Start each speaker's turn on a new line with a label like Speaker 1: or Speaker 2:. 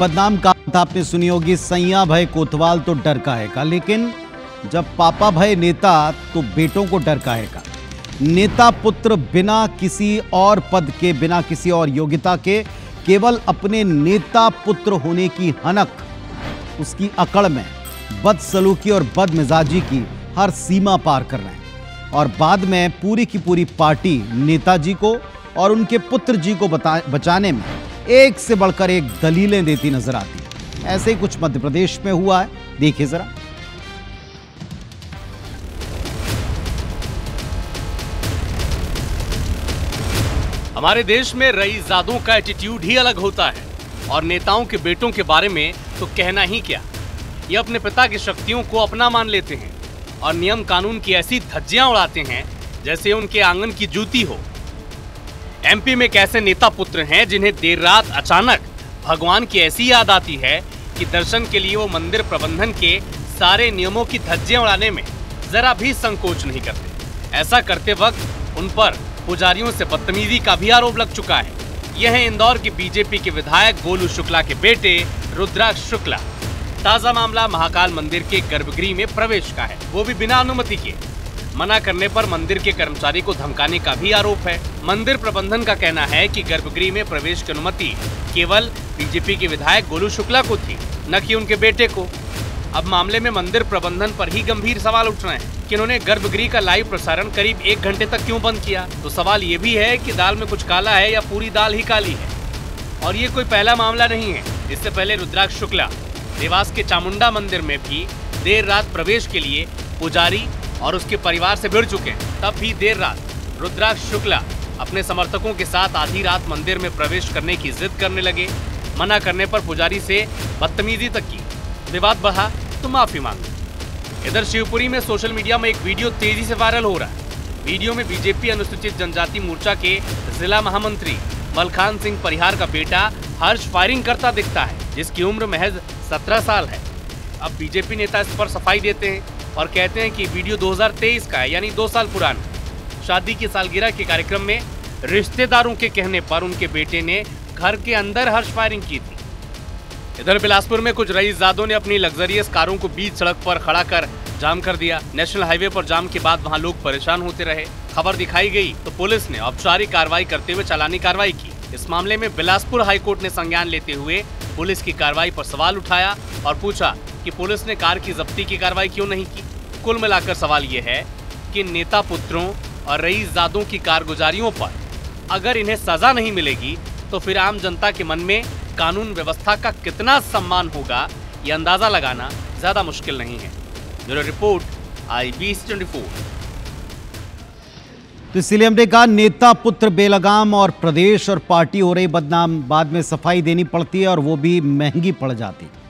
Speaker 1: बदनाम कहावत आपने सुनी होगी, सैया भय कोतवाल तो डर काहेगा। लेकिन जब पापा भय नेता तो बेटों को डर काहेगा। नेता पुत्र बिना किसी और पद के, बिना किसी और योग्यता के, केवल अपने नेता पुत्र होने की हनक, उसकी अकड़ में बदसलूकी और बदमिजाजी की हर सीमा पार कर रहे हैं और बाद में पूरी की पूरी पार्टी नेताजी को और उनके पुत्र जी को बचाने में एक से बढ़कर एक दलीलें देती नजर आती है। ऐसे ही कुछ मध्य प्रदेश में हुआ है, देखिए जरा।
Speaker 2: हमारे देश में रईसजादों का एटीट्यूड ही अलग होता है और नेताओं के बेटों के बारे में तो कहना ही क्या। ये अपने पिता की शक्तियों को अपना मान लेते हैं और नियम कानून की ऐसी धज्जियां उड़ाते हैं जैसे उनके आंगन की जूती हो। एमपी में कैसे नेता पुत्र हैं जिन्हें देर रात अचानक भगवान की ऐसी याद आती है कि दर्शन के लिए वो मंदिर प्रबंधन के सारे नियमों की धज्जियां उड़ाने में जरा भी संकोच नहीं करते। ऐसा करते वक्त उन पर पुजारियों से बदतमीजी का भी आरोप लग चुका है। यह है इंदौर के बीजेपी के विधायक गोलू शुक्ला के बेटे रुद्राक्ष शुक्ला। ताजा मामला महाकाल मंदिर के गर्भगृह में प्रवेश का है, वो भी बिना अनुमति के। मना करने पर मंदिर के कर्मचारी को धमकाने का भी आरोप है। मंदिर प्रबंधन का कहना है कि गर्भगृह में प्रवेश की अनुमति केवल बीजेपी के विधायक गोलू शुक्ला को थी, न कि उनके बेटे को। अब मामले में मंदिर प्रबंधन पर ही गंभीर सवाल उठ रहे हैं कि उन्होंने गर्भगृह का लाइव प्रसारण करीब 1 घंटे तक क्यों बंद किया। तो सवाल ये भी है कि दाल में कुछ काला है या पूरी दाल ही काली है। और ये कोई पहला मामला नहीं है। इससे पहले रुद्राक्ष शुक्ला देवास के चामुंडा मंदिर में भी देर रात प्रवेश के लिए पुजारी और उसके परिवार से भिड़ चुके हैं। तब भी देर रात रुद्राक्ष शुक्ला अपने समर्थकों के साथ आधी रात मंदिर में प्रवेश करने की जिद करने लगे। मना करने पर पुजारी से बदतमीजी तक की। विवाद बढ़ा तो माफी मांगी। इधर शिवपुरी में सोशल मीडिया में एक वीडियो तेजी से वायरल हो रहा है। वीडियो में बीजेपी अनुसूचित जनजाति मोर्चा के जिला महामंत्री मलखान सिंह परिहार का बेटा हर्ष फायरिंग करता दिखता है, जिसकी उम्र महज 17 साल है। अब बीजेपी नेता इस पर सफाई देते हैं और कहते हैं कि वीडियो 2023 का है, यानी 2 साल पुराना। शादी की सालगिरह के कार्यक्रम में रिश्तेदारों के कहने पर उनके बेटे ने घर के अंदर हर्ष फायरिंग की थी। इधर बिलासपुर में कुछ रईसजादों ने अपनी लग्जरियस कारों को बीच सड़क पर खड़ा कर जाम कर दिया। नेशनल हाईवे पर जाम के बाद वहां लोग परेशान होते रहे। खबर दिखाई गई तो पुलिस ने औपचारिक कार्रवाई करते हुए चालानी कार्रवाई की। इस मामले में बिलासपुर हाईकोर्ट ने संज्ञान लेते हुए पुलिस की कार्रवाई पर सवाल उठाया और पूछा कि पुलिस ने कार की जब्ती की कार्रवाई क्यों नहीं की। कुल मिलाकर सवाल ये है कि नेता पुत्रों और रईसजादों की कारगुजारियों पर अगर इन्हें सजा नहीं मिलेगी तो फिर आम जनता के मन में कानून व्यवस्था का कितना सम्मान होगा, ये अंदाजा लगाना ज्यादा मुश्किल नहीं है। Bureau report, IBC24।
Speaker 1: तो इसलिए हमने कहा नेता पुत्र बेलगाम और प्रदेश और पार्टी हो रही बदनाम, बाद में सफाई देनी पड़ती है और वो भी महंगी पड़ जाती है।